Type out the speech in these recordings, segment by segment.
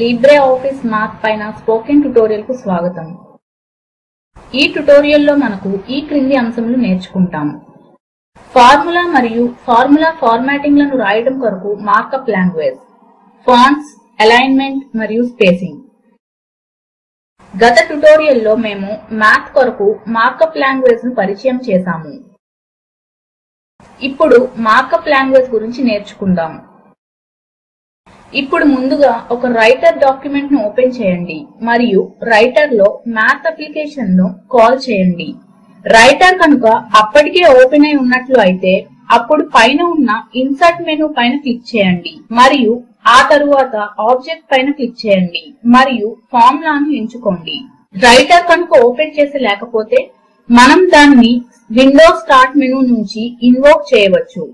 LibreOffice math పైన spoken tutorial కు స్వాగతం. ఈ ట్యుటోరియల్లో మనకు ఈ క్రింది అంశములు నేర్చుకుంటాము. ఫార్ములా మరియు ఫార్ములా ఫార్మాటింగ్ లను రాయడం కొరకు మార్కప్ లాంగ్వేజ్, ఫాంట్స్, అలైన్మెంట్ మరియు స్పేసింగ్. గత ట్యుటోరియల్లో మేము మ్యాథ్ కొరకు మార్కప్ లాంగ్వేజ్ ను పరిచయం చేశాము. ఇప్పుడు మార్కప్ లాంగ్వేజ్ గురించి నేర్చుకుందాం. ఇప్పుడు ముందుగా ఒక రైటర్ డాక్యుమెంట్ ను ఓపెన్ చేయండి మరియు రైటర్ లో మ్యాథ్ అప్లికేషన్ ను కాల్ చేయండి. రైటర్ కనుక అప్పటికే ఓపెన్ అయి ఉన్నట్లు అయితే అప్పుడు పైన ఉన్న ఇన్సర్ట్ మెనూ పైన క్లిక్ చేయండి మరియు ఆ తరువాత ఆబ్జెక్ట్ పైన క్లిక్ చేయండి మరియు ఫార్ములాను ఎంచుకోండి. రైటర్ కనుక ఓపెన్ చేసి లేకపోతే మనం దానిని విండోస్ స్టార్ట్ మెనూ నుంచి ఇన్వోక్ చేయవచ్చు.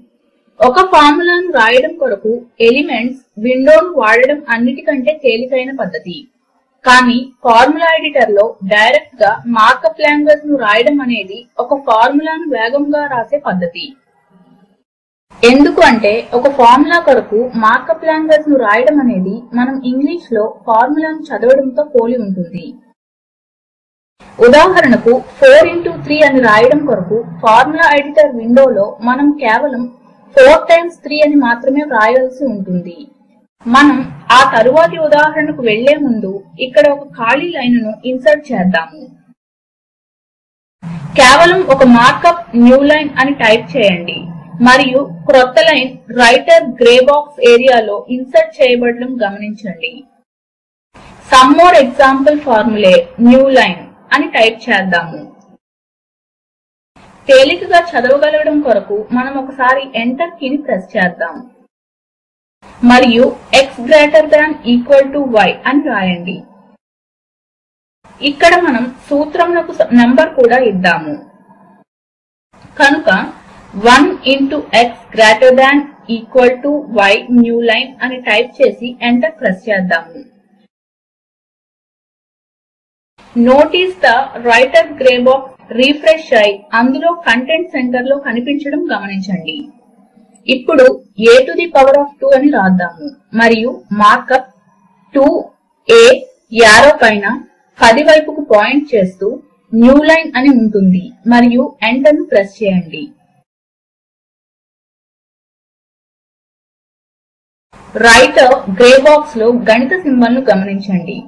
ఒక ఫార్ములాను రాయడం కొరకు ఎలిమెంట్స్ విండోను వాడడం అన్నిటికంటే తేలికైన పద్ధతి. కానీ ఫార్ములా ఎడిటర్ లో డైరెక్ట్ గా మార్కప్ లాంగ్వేజ్ ను రాయడం అనేది ఒక ఫార్ములాను వేగంగా రాసే పద్ధతి. ఎందుకు అంటే ఒక ఫార్ములా కొరకు మార్కప్ లాంగ్వేజ్ ను రాయడం అనేది మనం ఇంగ్లీష్ లో ఫార్ములాను చదవడంతో పోలి ఉంటుంది. ఉదాహరణకు 4 into 3 అని రాయడం కొరకు ఫార్ములా ఎడిటర్ విండోలో మనం కేవలం 4 times 3 అని మాత్రమే వ్రాయాల్సి ఉంటుంది. మనం ఆ తరువాతి ఉదాహరణకు వెళ్లే ముందు ఇక్కడ ఒక ఖాళీ లైన్ ను ఇన్సర్ట్ చేద్దాము. కేవలం ఒక మార్కప్ న్యూ లైన్ అని టైప్ చేయండి మరియు క్రొత్త లైన్ రైటర్ గ్రే బాక్స్ ఏరియాలో ఇన్సర్ట్ చేయబడడం గమనించండి. Some more example formulae new line అని టైప్ చేద్దాము. తేలికగా చదవగలగడం కొరకు మనం ఒకసారి ఎంటర్ కీని ప్రెస్ చేద్దాం మరియు x greater than equal to y అని రాయండి. ఇక్కడ మనం సూత్రమునకు నంబర్ కూడా ఇద్దాము కనుక 1 into x greater than equal to y new line అని టైప్ చేసి ఎంటర్ ప్రెస్ చేద్దాము. Notice the writer grey box refresh అయి అందులో కంటెంట్ సెంటర్ లో కనిపించడం గమనించండి. ఇప్పుడు a to the power of 2 అని రాద్దాము మరియు మార్కప్ 2a యారో పైన 10 వైపుకు పాయింట్ చేస్తూ న్యూ లైన్ అని ఉంటుంది మరియు ఎంటర్ ను ప్రెస్ చేయండి. రైటర్ గ్రే బాక్స్ లో గణిత సింబల్ ను గమనించండి.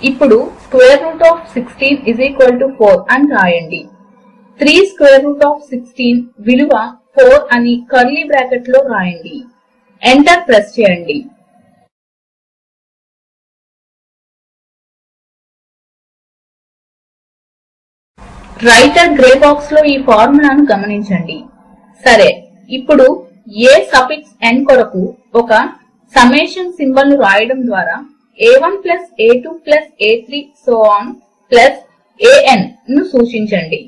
ఇప్పుడు square root of 16 is equal to 4 అని రాయండి. 3 స్క్వేర్ రూట్ ఆఫ్ 16 విలువ 4 అని కర్లీ బ్రాకెట్ లో రాయండి. ఎంటర్ ప్రెస్ చేయండి. రైటర్ గ్రే బాక్స్ లో ఈ ఫార్ములాను గమనించండి. సరే, ఇప్పుడు a సఫిక్స్ n కొరకు ఒక సమ్మేషన్ సింబల్ ను రాయడం ద్వారా a1 plus a2 plus a3 so on plus an ను సూచించండి.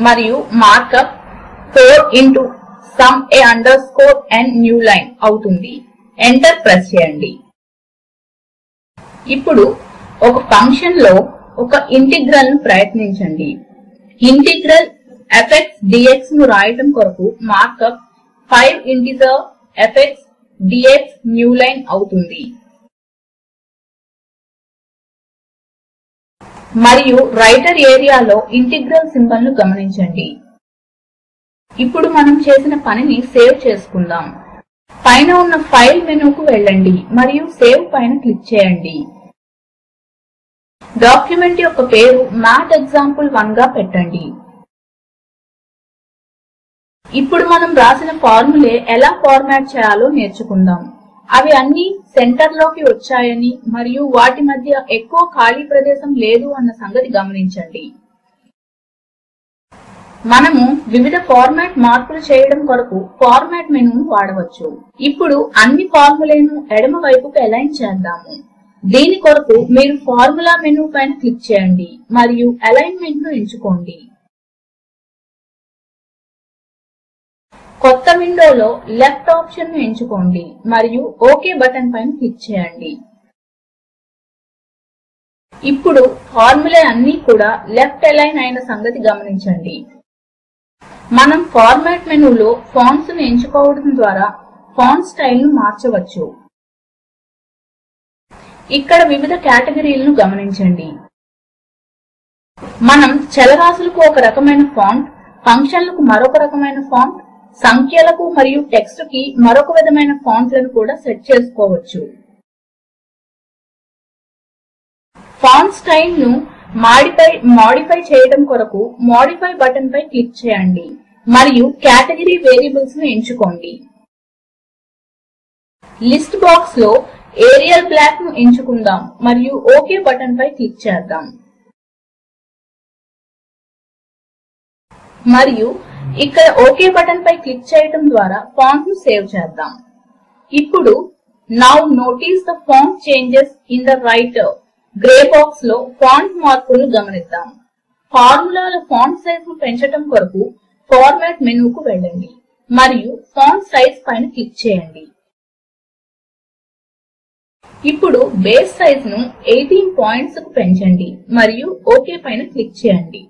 మరియు markup 4 into sum a underscore n new line అవుతుంది. ఎంటర్ ప్రెస్ చేయండి. ఇప్పుడు ఒక ఫంక్షన్ లో ఒక ఇంటిగ్రల్ ను ప్రయత్నించండి. ఇంటిగ్రల్ fx dx ను రాయటం కొరకు markup 5 integer fx dx new line అవుతుంది. మరియు రైటర్ ఏరియాలో ఇంటిగ్రల్ సింబల్ ను గమనించండి. ఇప్పుడు మనం చేసిన పనిని సేవ్ చేసుకుందాం. పైన ఉన్న ఫైల్ మెనూకు వెళ్ళండి మరియు సేవ్ పైన క్లిక్ చేయండి. డాక్యుమెంట్ యొక్క పేరు మ్యాథ్ ఎగ్జాంపుల్ 1 గా పెట్టండి. ఇప్పుడు మనం రాసిన ఫార్ములే ఎలా ఫార్మాట్ చేయాలో నేర్చుకుందాం. అవి అన్ని సెంటర్ లోకి వచ్చాయని మరియు వాటి మధ్య ఎక్కువ ఖాళీ ప్రదేశం లేదు అన్న సంగతి గమనించండి. మనము వివిధ ఫార్మాట్ మార్పులు చేయడం కొరకు ఫార్మాట్ మెనూను వాడవచ్చు. ఇప్పుడు అన్ని ఫార్ములేను ఎడమ వైపుకు అలైన్ చేద్దాము. దీని కొరకు మీరు ఫార్ములా మెనూ పైన క్లిక్ చేయండి మరియు అలైన్మెంట్ ను ఎంచుకోండి. కొత్త విండోలో లెఫ్ట్ ఆప్షన్ ను ఎంచుకోండి మరియు ఓకే బటన్ పైన క్లిక్ చేయండి. ఇప్పుడు ఫార్ములే అన్నీ కూడా లెఫ్ట్ అలైన్ అయిన సంగతి గమనించండి. మనం ఫార్మాట్ మెనూలో ఫాంట్స్ ను ఎంచుకోవడం ద్వారా ఫాంట్ స్టైల్ ను మార్చవచ్చు. ఇక్కడ వివిధ కేటగిరీలను గమనించండి. మనం చలరాశులకు ఒక రకమైన ఫాంట్, ఫంక్షన్లకు మరొక రకమైన ఫాంట్, సంఖ్యలకు మరియు టెక్స్ట్ కి మరొక విధమైన ఫాంట్లను కూడా సెట్ చేసుకోవచ్చు. ఫాంట్ స్టైల్ ను మాడిఫై చేయడం కొరకు మోడిఫై బటన్ పై క్లిక్ చేయండి మరియు కేటగిరీ వేరియబుల్స్ ను ఎంచుకోండి. లిస్ట్ బాక్స్ లో ఏరియల్ బ్లాక్ ను ఎంచుకుందాం మరియు ఓకే బటన్ పై క్లిక్ చేద్దాం. మరియు ఇక్కడ ఓకే బటన్ పై క్లిక్ చేయడం ద్వారా ఫాంట్ ను సేవ్ చేద్దాం. ఇప్పుడు now notice the font changes in the writer grey box లో ఫాంట్ మార్పులను గమనిద్దాం. ఫార్ములాల ఫాంట్ సైజ్ ను పెంచడం కొరకు ఫార్మాట్ మెనూకు వెళ్ళండి మరియు ఫాంట్ సైజ్ పైన క్లిక్ చేయండి. ఇప్పుడు బేస్ సైజ్ ను 18 పాయింట్స్ కు పెంచండి మరియు ఓకే పైన క్లిక్ చేయండి.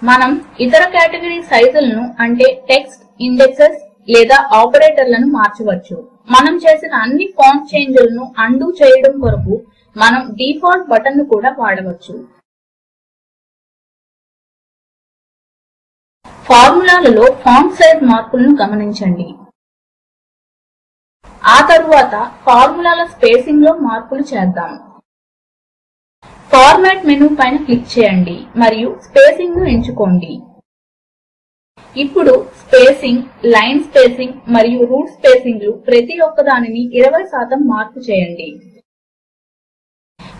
మనం ఇతర కేటగిరీ సైజులను అంటే టెక్స్ట్, ఇండెక్సెస్ లేదా ఆపరేటర్లను మార్చవచ్చు. మనం చేసిన అన్ని ఫాంట్ చేంజ్లను అన్డూ చేయడం కొరకు మనం డిఫాల్ట్ బటన్ ను కూడా వాడవచ్చు. ఫార్ములాలలో ఫాంట్ సైజ్ మార్పులను గమనించండి. ఆ తరువాత ఫార్ములాల స్పేసింగ్ లో మార్పులు చేద్దాం. ఫార్మాట్ మెనూ పైన క్లిక్ చేయండి మరియు స్పేసింగ్ ను ఎంచుకోండి. ఇప్పుడు స్పేసింగ్, లైన్ స్పేసింగ్ మరియు రూట్ స్పేసింగ్ లు ప్రతి ఒక్కదానిని 20% మార్పు చేయండి.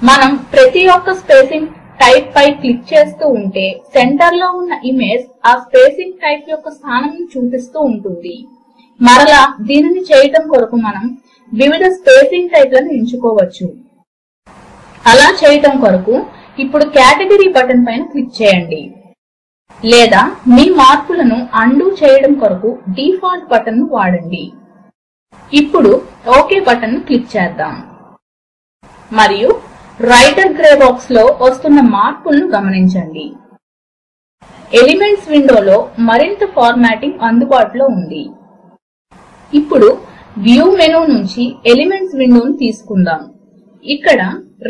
మనం ప్రతి ఒక్క స్పేసింగ్ టైప్ పై క్లిక్ చేస్తూ ఉంటే సెంటర్ లో ఉన్న ఇమేజ్ ఆ స్పేసింగ్ టైప్ యొక్క స్థానం చూపిస్తూ ఉంటుంది. మరలా దీనిని చేయటం కొరకు మనం వివిధ స్పేసింగ్ టైప్లను ఎంచుకోవచ్చు. అలా చేయటం కొరకు ఇప్పుడు కేటగిరీ బటన్ పైన క్లిక్ చేయండి లేదా మీ మార్పులను అన్డూ చేయడం కొరకు డిఫాల్ట్ బటన్ ను వాడండి. ఇప్పుడు ఓకే బటన్ ను క్లిక్ చేద్దాం మరియు రైటర్ గ్రే బాక్స్ లో వస్తున్న మార్పులను గమనించండి. ఎలిమెంట్స్ విండోలో మరింత ఫార్మాటింగ్ అందుబాటులో ఉంది. ఇప్పుడు వ్యూ మెనూ నుంచి ఎలిమెంట్స్ విండోను తీసుకుందాం. ఇక్కడ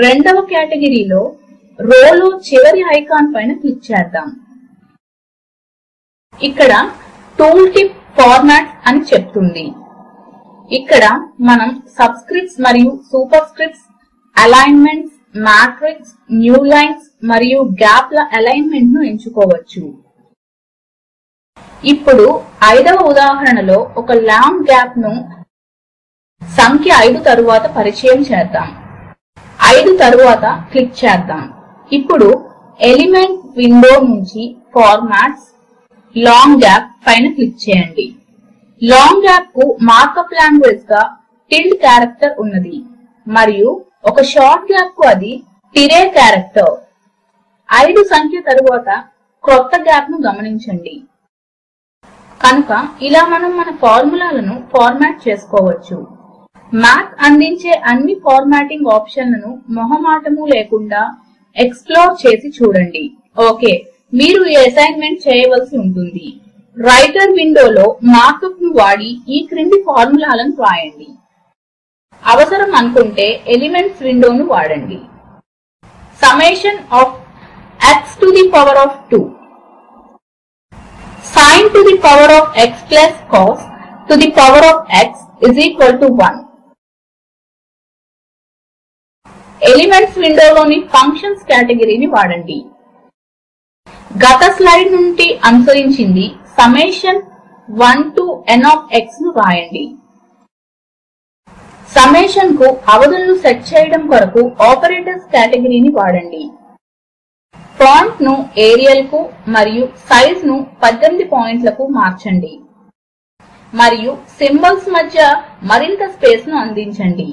రెండవ కేటగిరీలో రోలో చివరి ఐకాన్ పైన క్లిక్ చేద్దాం. ఇక్కడ టూల్ టిప్ ఫార్మాట్స్ అని చెప్తుంది. ఇక్కడ మనం సబ్స్క్రిప్ట్స్ మరియు super scripts, alignments, matrix, new lines మరియు గ్యాప్ల అలైన్మెంట్ ను ఎంచుకోవచ్చు. ఇప్పుడు 5వ ఉదాహరణలో ఒక లాంగ్ గ్యాప్ ను సంఖ్య 5 తరువాత పరిచయం చేద్దాం. 5 తరువాత క్లిక్ చేద్దాం. ఇప్పుడు ఎలిమెంట్ విండో నుంచి ఫార్మాట్స్, లాంగ్ గ్యాప్ పైన క్లిక్ చేయండి. లాంగ్ గ్యాప్ కు మార్కప్ లాంగ్వేజ్ గా టిల్డ్ క్యారెక్టర్ ఉన్నది మరియు ఒక షార్ట్ గ్యాప్ కు అది తిరే క్యారెక్టర్. 5 సంఖ్య తరువాత క్రొత్త గ్యాప్ ను గమనించండి. కనుక ఇలా మనం మన ఫార్ములాలను ఫార్మాట్ చేసుకోవచ్చు. మ్యాథ్ అందించే అన్ని ఫార్మాటింగ్ ఆప్షన్లను మొహమాటము లేకుండా ఎక్స్ప్లోర్ చేసి చూడండి. ఓకే, మీరు ఈ అసైన్మెంట్ చేయవలసి ఉంటుంది. రైటర్ విండోలో మార్కప్ ను వాడి ఈ క్రింది ఫార్ములాలను రాయండి. అవసరం అనుకుంటే ఎలిమెంట్స్ విండోను వాడండి. Summation of x to the power of 2, sin to the power of x plus cos to the power of x is equal to 1. Elements విండోలోని ఫంక్షన్స్ కేటగిరీని వాడండి. గత స్లైడ్ నుండి అనుసరించింది summation 1 to n of x ను రాయండి. Summation కు అవధులను set చేయడం కొరకు ఆపరేటర్స్ కేటగిరీని వాడండి. ఫాంట్ ను ఏరియల్ కు మరియు సైజ్ ను 18 పాయింట్లకు మార్చండి మరియు సింబల్స్ మధ్య మరింత స్పేస్ ను అందించండి.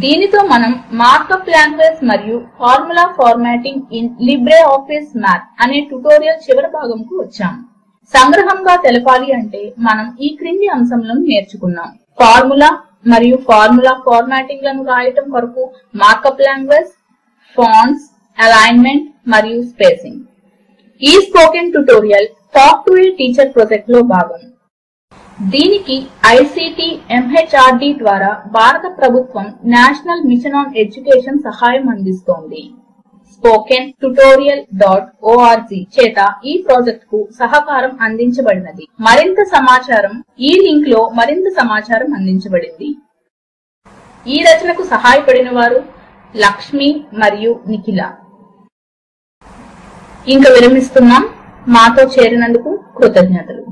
దీనితో మనం మార్కప్ లాంగ్వేజ్ మరియు formula formatting in Libre office math అనే ట్యుటోరియల్ చివరి భాగంకు వచ్చాం. సంగ్రహంగా తెలపాలి అంటే మనం ఈ క్రింది అంశములను నేర్చుకున్నాం. ఫార్ములా మరియు ఫార్ములా ఫార్మాటింగ్ లను రాయటం కొరకు మార్కప్ లాంగ్వేజ్, ఫాంట్స్, అలైన్మెంట్ మరియు స్పేసింగ్. ఈ spoken tutorial talk to A teacher project లో భాగం. దీనికి ఐసీటీ ఎంహెచ్ఆర్డీ ద్వారా భారత ప్రభుత్వం నేషనల్ మిషన్ ఆన్ ఎడ్యుకేషన్ సహాయం అందిస్తోంది. spokentutorial.org చేత ఈ ప్రాజెక్ట్ కు సహకారం అందించబడినది. మరింత సమాచారం ఈ లింక్ లో అందించబడింది. ఈ రచనకు సహాయపడిన వారు లక్ష్మి మరియు నిఖిల. ఇంకా విరమిస్తున్నాం. మాతో చేరినందుకు కృతజ్ఞతలు.